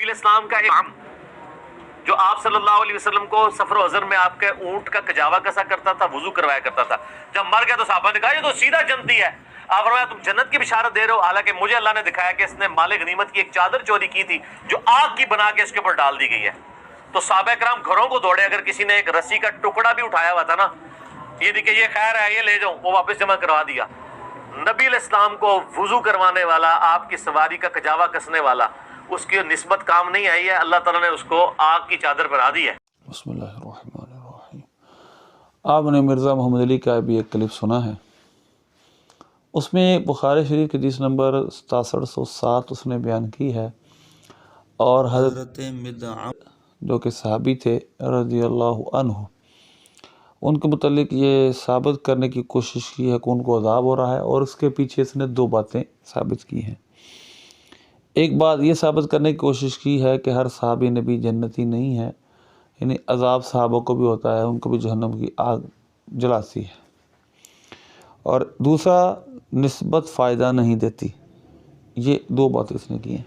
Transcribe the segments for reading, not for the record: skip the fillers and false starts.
نبی اسلام کا ایک جو آپ صلی اللہ علیہ وسلم کو سفر و حضر میں آپ کے اونٹ کا کجاوا کسا کرتا تھا، وضو کروایا کرتا تھا، جب مر گیا تو صحابہ نے کہا یہ تو سیدھا جنتی ہے. آپ فرمایا تم جنت کی بشارت دے رہے ہو، حالانکہ مجھے اللہ نے دکھایا کہ اس نے مال غنیمت کی ایک چادر چوری کی تھی جو آگ کی بنا کے اس کے اوپر ڈال دی گئی ہے. تو صحابہ کرام گھروں کو دوڑے، اگر کسی نے ایک رسی کا ٹکڑا بھی اٹھایا ہوا تھا نا، یہ دیکھیں یہ خیر ہے یہ لے جاؤ، وہ واپس جمع کروا دیا. نبی علیہ السلام کو وضو کروانے والا، آپ کی سواری کا کجاوا کسنے والا، اس کی نسبت کام نہیں آئی ہے، اللہ تعالیٰ نے اس کو آگ کی چادر بنا دی ہے. بسم اللہ الرحمن الرحیم. آپ نے مرزا محمد علی کا بھی ایک کلپ سنا ہے، اس میں بخاری شریف کی حدیث نمبر 6707 اس نے بیان کی ہے، اور حضرت مدعم جو کہ صحابی تھے رضی اللہ عنہ، ان کے متعلق یہ ثابت کرنے کی کوشش کی ہے کہ ان کو عذاب ہو رہا ہے، اور اس کے پیچھے اس نے دو باتیں ثابت کی ہیں. ایک بات یہ ثابت کرنے کی کوشش کی ہے کہ ہر صحابی نبی جنتی نہیں ہے، یعنی عذاب صحابہ کو بھی ہوتا ہے، ان کو بھی جہنم کی آگ جلاتی ہے. اور دوسرا، نسبت فائدہ نہیں دیتی. یہ دو باتیں اس نے کی ہیں.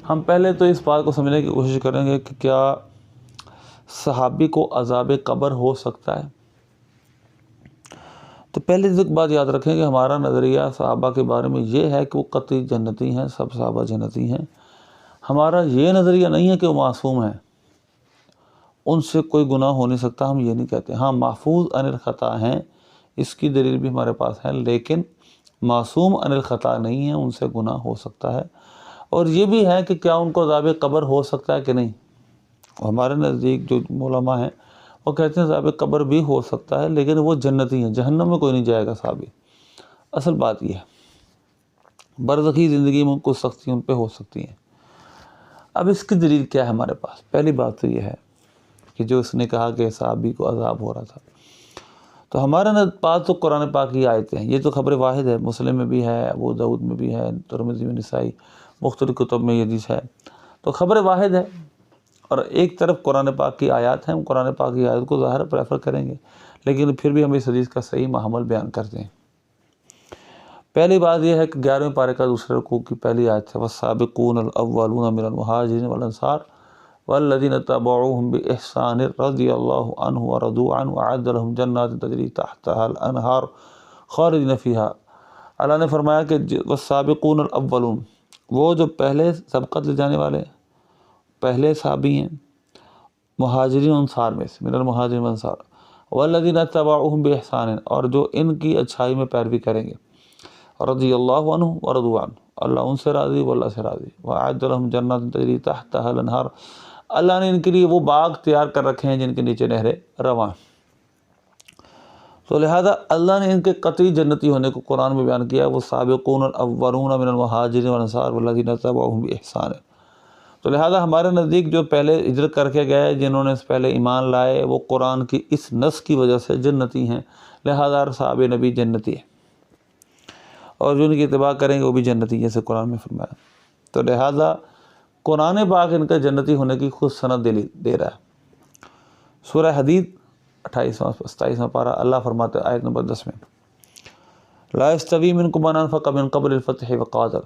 ہم پہلے تو اس بات کو سمجھنے کی کوشش کریں گے کہ کیا صحابی کو عذاب قبر ہو سکتا ہے. تو پہلے ایک بات یاد رکھیں کہ ہمارا نظریہ صحابہ کے بارے میں یہ ہے کہ وہ قطعی جنتی ہیں، سب صحابہ جنتی ہیں. ہمارا یہ نظریہ نہیں ہے کہ وہ معصوم ہیں، ان سے کوئی گناہ ہو نہیں سکتا، ہم یہ نہیں کہتے. ہاں محفوظ عن الخطا ہیں، اس کی دلیل بھی ہمارے پاس ہے، لیکن معصوم عن الخطا نہیں ہیں، ان سے گناہ ہو سکتا ہے. اور یہ بھی ہے کہ کیا ان کو عذاب قبر ہو سکتا ہے کہ نہیں. ہمارے نزدیک جو علماء ہیں وہ کہتے ہیں عذاب قبر بھی ہو سکتا ہے، لیکن وہ جنتی ہیں، جہنم میں کوئی نہیں جائے گا صحابی. اصل بات یہ ہے برزخی زندگی میں کچھ سختی ان پہ ہو سکتی ہیں. اب اس کی دلیل کیا ہے ہمارے پاس؟ پہلی بات تو یہ ہے کہ جو اس نے کہا کہ صحابی کو عذاب ہو رہا تھا، تو ہمارے پاس تو قرآن پاک کی آیتیں ہیں. یہ تو خبر واحد ہے، مسلم میں بھی ہے، ابو داؤد میں بھی ہے، ترمذی میں، نسائی، مختلف کتب میں یہ حدیث ہے. تو خبر واحد ہے، اور ایک طرف قرآن پاک کی آیات ہیں، ہم قرآن پاک کی آیت کو ظاہر پریفر کریں گے، لیکن پھر بھی ہم اس حدیث کا صحیح محمل بیان کرتے ہیں. پہلی بات یہ ہے کہ 11ویں پارے کا دوسرے رکوع کی پہلی آیت ہے وَالسَّابِقُونَ الْأَوَّلُونَ مِنَ الْمُهَاجِرِينَ وَالْأَنصَارِ وَالَّذِينَ اتَّبَعُوهُم بِإِحْسَانٍ رَضِيَ اللَّهُ عَنْهُمْ وَرَضُوا عَنْهُ وَأَعَدَّ لَهُمْ جَنَّاتٍ تَجْرِي تَحْتَهَا الْأَنْهَارُ خَالِدِينَ فِيهَا. اللہ نے فرمایا کہ وَالسَّابِقُونَ الْأَوَّلُونَ، وہ جو پہلے سبقت لے جانے والے پہلے صحابی ہیں مہاجرین انصار میں سے، من المہاجرین والانصار، والذین اتبعوہم بإحسان، اور جو ان کی اچھائی میں پیروی کریں گے، رضی اللہ عنہ ورضوا عنہ، اللہ ان سے راضی، وہ اللہ سے راضی. وأعد لهم جنات تجری تحتها الانہار، اللہ نے ان کے لیے وہ باغ تیار کر رکھے ہیں جن کے نیچے نہریں رواں. تو لہذا اللہ نے ان کے قطعی جنتی ہونے کو قرآن میں بیان کیا، وہ سابقون الاولون من المہاجرین والانصار والذین اتبعوہم بإحسان. تو لہذا ہمارے نزدیک جو پہلے ہجرت کر کے گئے، جنہوں نے پہلے ایمان لائے، وہ قرآن کی اس نص کی وجہ سے جنتی ہیں. لہذا ہر صحابہ نبی جنتی ہے، اور جو ان کی اتباع کریں گے وہ بھی جنتی، جیسے قرآن میں فرمایا. تو لہذا قرآن پاک ان کے جنتی ہونے کی خود سند دے رہا ہے. سورہ حدید 28-27 پارہ اللہ فرماتے آیت نمبر 10 میں لا یستوی منکم من انفق من قبل الفتح وقاتل،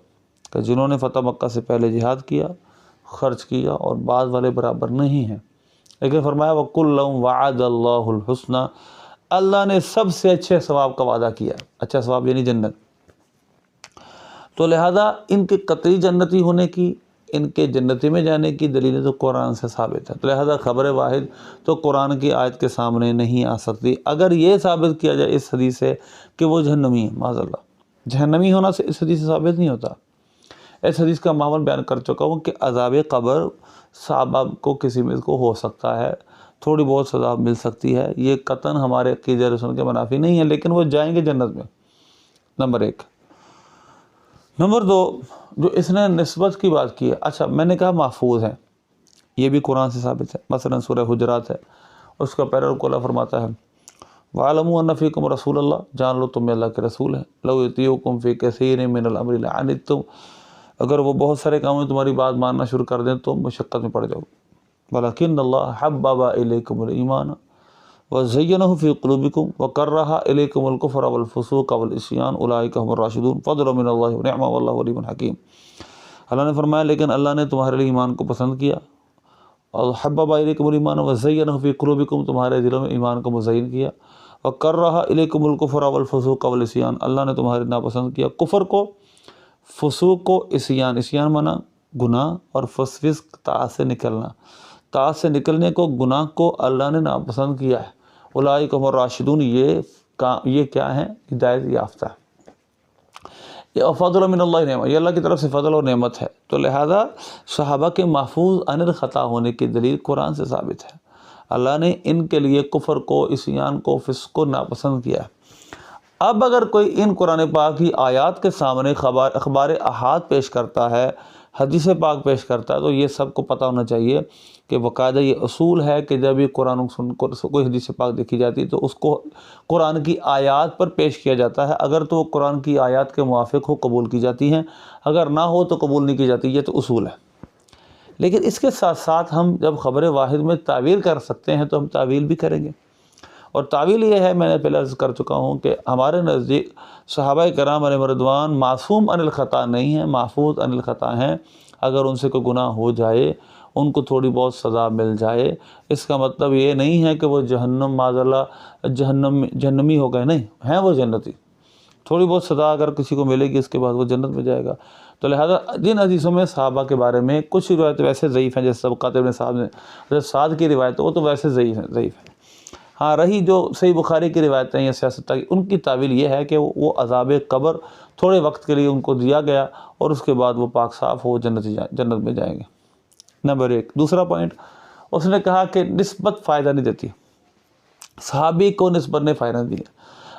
کہ جنہوں نے فتح مکہ سے پہلے جہاد کیا، خرچ کیا، اور بعض والے برابر نہیں ہیں. لیکن فرمایا وَكُلًّا وَعَدَ اللَّهُ الْحُسْنَى، اللہ نے سب سے اچھے ثواب کا وعدہ کیا. اچھا ثواب یعنی جنت. تو لہذا ان کے قطعی جنتی ہونے کی، ان کے جنتی میں جانے کی دلیل تو قرآن سے ثابت ہے. تو لہذا خبر واحد تو قرآن کی آیت کے سامنے نہیں آ سکتی. اگر یہ ثابت کیا جائے اس حدیث سے کہ وہ جہنمی ہے، معاذ اللہ، جہنمی ہونا سے اس حدیث سے ثابت نہیں ہوتا. اس حدیث کا معمول بیان کر چکا ہوں کہ عذاب قبر صحابہ کو کسی میں کو ہو سکتا ہے، تھوڑی بہت سزا مل سکتی ہے. یہ قطعاً ہمارے عقیدہ رسول کے منافی نہیں ہے، لیکن وہ جائیں گے جنت میں. نمبر 1. نمبر 2، جو اس نے نسبت کی بات کی ہے، اچھا میں نے کہا محفوظ ہے، یہ بھی قرآن سے ثابت ہے. مثلا سورہ حجرات ہے، اس کا پہلا رکوع اللہ فرماتا ہے وَعَلَمُوا أَنَّ فِيكُمْ رَسُولَ اللَّهِ، جان لو تم میں اللہ کے رسول ہیں، لَوْ يُطِيعُكُمْ فِي كَثِيرٍ مِّنَ الْأَمْرِ لَعَنِتُّمْ، اگر وہ بہت سارے کاموں میں تمہاری بات ماننا شروع کر دیں تو مشقت میں پڑ جاؤ. وَلَكِنَّ اللَّهَ حَبَّبَ إِلَيْكُمُ الْإِيمَانَ وَزَيَّنَهُ فِي قُلُوبِكُمْ وَكَرَّهَ إِلَيْكُمُ الْكُفْرَ وَالْفُسُوقَ وَالْعِصْيَانَ أُولَٰئِكَ هُمُ الرَّاشِدُونَ فَضْلًا مِّنَ اللَّهِ وَنِعْمَةً وَاللَّهُ عَلِيمٌ حَكِيمٌ. اللہ نے فرمایا لیکن اللہ نے تمہارے لیے ایمان کو پسند کیا، اور حبب الیکم الایمان وزینہ فی قلوبکم، تمہارے دلوں میں ایمان کو مزین کیا، وکرہ الیکم الکفر والفسوق والعصیان، اللہ نے تمہارے ناپسند کیا کفر کو، فسوق کو، عصیان، عصیان مانا گناہ، اور فسق طاعت سے نکلنا، طاعت سے نکلنے کو، گناہ کو اللہ نے ناپسند کیا ہے۔ اولئک هم الراشدون، یہ کیا ہیں؟ ہدایت یافتہ، یہ فضل من اللہ نعمت، یہ اللہ کی طرف سے فضل اور نعمت ہے۔ تو لہذا صحابہ کے محفوظ عن الخطا ہونے کی دلیل قرآن سے ثابت ہے۔ اللہ نے ان کے لیے کفر کو، عصیان کو، فسق کو ناپسند کیا ہے۔ اب اگر کوئی ان قرآن پاک کی آیات کے سامنے اخبار احاد پیش کرتا ہے، حدیث پاک پیش کرتا ہے، تو یہ سب کو پتہ ہونا چاہیے کہ باقاعدہ یہ اصول ہے کہ جب یہ قرآن کوئی حدیث پاک دیکھی جاتی ہے تو اس کو قرآن کی آیات پر پیش کیا جاتا ہے، اگر تو وہ قرآن کی آیات کے موافق ہو قبول کی جاتی ہیں، اگر نہ ہو تو قبول نہیں کی جاتی، یہ تو اصول ہے۔ لیکن اس کے ساتھ ساتھ ہم جب خبر واحد میں تعویل کر سکتے ہیں تو ہم تعویل بھی کریں گے، اور تعویل یہ ہے، میں نے پہلے عرض کر چکا ہوں کہ ہمارے نزدیک صحابہ کرام علیہم رضوان معصوم عن الخطا نہیں ہیں، محفوظ عن الخطا ہیں۔ اگر ان سے کوئی گناہ ہو جائے، ان کو تھوڑی بہت سزا مل جائے، اس کا مطلب یہ نہیں ہے کہ وہ جہنم معاذ اللہ جہنمی ہو گئے، نہیں ہیں، وہ جنتی۔ تھوڑی بہت سزا اگر کسی کو ملے گی اس کے بعد وہ جنت میں جائے گا۔ تو لہذا جن حدیثوں میں صحابہ کے بارے میں کچھ روایتیں ویسے ضعیف ہیں، جیسے سبقات ابن صاحب نے حضرت سعد کی روایت، وہ تو ویسے ضعیف ہیں۔ ہاں رہی جو صحیح بخاری کی روایتیں یا سیاست کی، ان کی تعویل یہ ہے کہ وہ عذاب قبر تھوڑے وقت کے لیے ان کو دیا گیا، اور اس کے بعد وہ پاک صاف ہو جنت میں جائیں گے۔ نمبر 1۔ دوسرا پوائنٹ، اس نے کہا کہ نسبت فائدہ نہیں دیتی، صحابی کو نسبت نے فائدہ نہیں دیا۔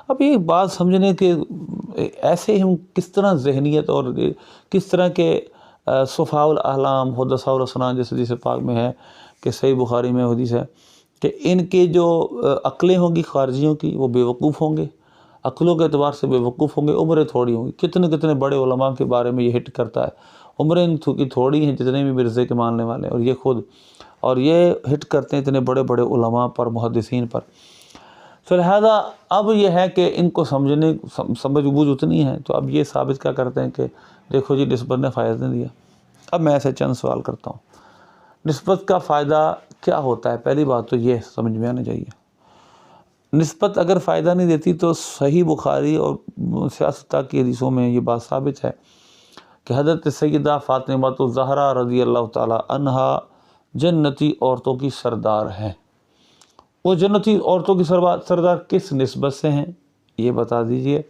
اب یہ بات سمجھنے کہ ایسے ہم کس طرح ذہنیت اور کس طرح کے صفاء الاحلام حدثاء الاسنان جیسے حدیث پاک میں ہے کہ صحیح بخاری میں حدیث ہے کہ ان کی جو عقلیں ہوں گی خارجیوں کی، وہ بے وقوف ہوں گے، عقلوں کے اعتبار سے بے وقوف ہوں گے، عمریں تھوڑی ہوں گی۔ کتنے بڑے علماء کے بارے میں یہ ہٹ کرتا ہے، عمریں ان کی تھوڑی ہیں جتنے بھی مرزے کے ماننے والے، اور یہ خود، اور یہ ہٹ کرتے ہیں اتنے بڑے بڑے علماء پر، محدثین پر۔ تو لہذا اب یہ ہے کہ ان کو سمجھ بوجھ اتنی ہے، تو اب یہ ثابت کیا کرتے ہیں کہ دیکھو جی نسبت نے فائدہ نہیں دیا۔ اب میں ایسے چند سوال کرتا ہوں، نسبت کا فائدہ کیا ہوتا ہے؟ پہلی بات تو یہ سمجھ میں آنا چاہیے، نسبت اگر فائدہ نہیں دیتی تو صحیح بخاری اور سیاستہ کی حدیثوں میں یہ بات ثابت ہے کہ حضرت سیدہ فاطمہ الزہرا رضی اللہ تعالی عنہا جنتی عورتوں کی سردار ہیں۔ وہ جنتی عورتوں کی سردار کس نسبت سے ہیں یہ بتا دیجئے۔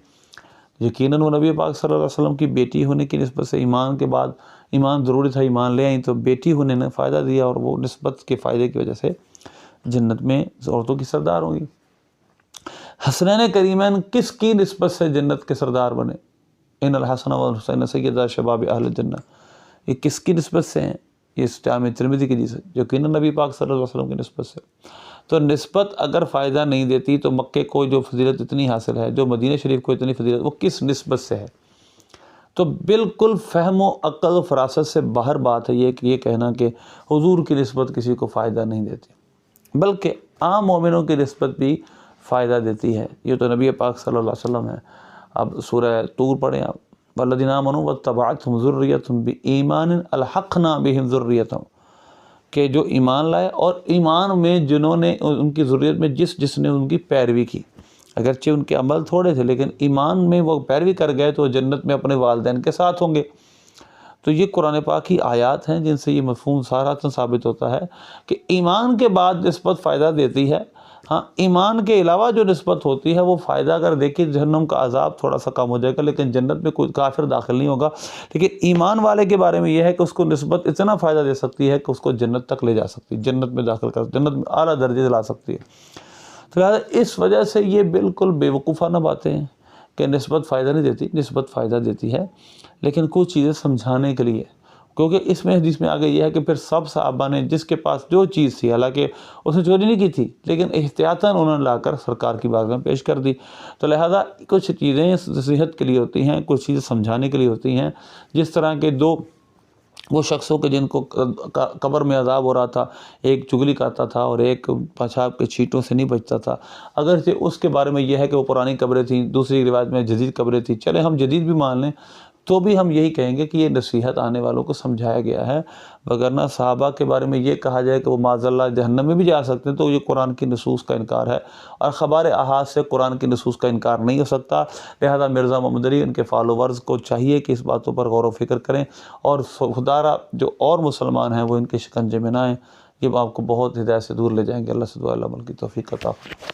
یقیناً وہ نبی پاک صلی اللہ علیہ وسلم کی بیٹی ہونے کی نسبت سے، ایمان کے بعد ایمان ضروری تھا، ایمان لے آئیں تو بیٹی ہونے نے فائدہ دیا، اور وہ نسبت کے فائدے کی وجہ سے جنت میں عورتوں کی سردار ہوں گی۔ حسنین کریمین کس کی نسبت سے جنت کے سردار بنے؟ ان الحسن والحسین سیدہ شباب اہل الجنہ، یہ کس کی نسبت سے ہیں؟ یہ جامع ترمذی کی حدیث ہے، یقیناً نبی پاک صلی اللہ علیہ وسلم کی نسبت سے۔ تو نسبت اگر فائدہ نہیں دیتی تو مکے کو جو فضیلت اتنی حاصل ہے، جو مدینہ شریف کو اتنی فضیلت، وہ کس نسبت سے ہے؟ تو بالکل فہم و عقل و فراست سے باہر بات ہے یہ کہنا کہ حضور کی نسبت کسی کو فائدہ نہیں دیتی، بلکہ عام مومنوں کی نسبت بھی فائدہ دیتی ہے۔ یہ تو نبی پاک صلی اللہ علیہ وسلم ہے۔ اب سورہ طور پڑھیں آپ، والذین آمنوا واتبعتہم ذریتہم بایمان الحقنا بہم ذریتہم، کہ جو ایمان لائے اور ایمان میں جنہوں نے ان کی ذریت میں جس نے ان کی پیروی کی، اگرچہ ان کے عمل تھوڑے تھے لیکن ایمان میں وہ پیروی کر گئے تو جنت میں اپنے والدین کے ساتھ ہوں گے۔ تو یہ قرآن پاک کی آیات ہیں جن سے یہ مفہوم سارا ثابت ہوتا ہے کہ ایمان کے بعد نسبت فائدہ دیتی ہے۔ ہاں ایمان کے علاوہ جو نسبت ہوتی ہے وہ فائدہ اگر دیکھیں، جہنم کا عذاب تھوڑا سا کم ہو جائے گا، لیکن جنت میں کوئی کافر داخل نہیں ہوگا۔ لیکن ایمان والے کے بارے میں یہ ہے کہ اس کو نسبت اتنا فائدہ دے سکتی ہے کہ اس کو جنت تک لے جا سکتی ہے، جنت میں داخل کر، جنت میں اعلیٰ درجے دلا سکتی ہے۔ تو لہٰذا اس وجہ سے یہ بالکل بے وقوفانہ باتیں ہیں کہ نسبت فائدہ نہیں دیتی، نسبت فائدہ دیتی ہے، لیکن کچھ چیزیں سمجھانے کے لیے، کیونکہ اس میں حدیث میں آگے یہ ہے کہ پھر سب صحابہ نے جس کے پاس جو چیز تھی، حالانکہ اس نے چوری نہیں کی تھی لیکن احتیاطاً انہوں نے لا کر سرکار کی بارگاہ میں پیش کر دی۔ تو لہذا کچھ چیزیں صحت کے لیے ہوتی ہیں، کچھ چیزیں سمجھانے کے لیے ہوتی ہیں، جس طرح کے وہ شخصوں کے جن کو قبر میں عذاب ہو رہا تھا، ایک چگلی کرتا تھا اور ایک پیشاب کے چھینٹوں سے نہیں بچتا تھا، اگرچہ اس کے بارے میں یہ ہے کہ وہ پرانی قبریں تھیں، دوسری روایت میں جدید قبریں تھیں، چلے ہم جدید بھی مان لیں، تو بھی ہم یہی کہیں گے کہ یہ نصیحت آنے والوں کو سمجھایا گیا ہے، وگرنہ صحابہ کے بارے میں یہ کہا جائے کہ وہ معاذ اللہ جہنم میں بھی جا سکتے ہیں تو یہ قرآن کی نصوص کا انکار ہے، اور خبر احاد سے قرآن کی نصوص کا انکار نہیں ہو سکتا۔ لہذا مرزا محمد علی ان کے فالوورز کو چاہیے کہ اس باتوں پر غور و فکر کریں، اور خدارہ جو اور مسلمان ہیں وہ ان کے شکنجے میں نہ آئیں، یہ آپ کو بہت ہدایت سے دور لے جائیں گے۔ اللہ سے دعا اللہ عمل کی توفیق عطا فرمائے۔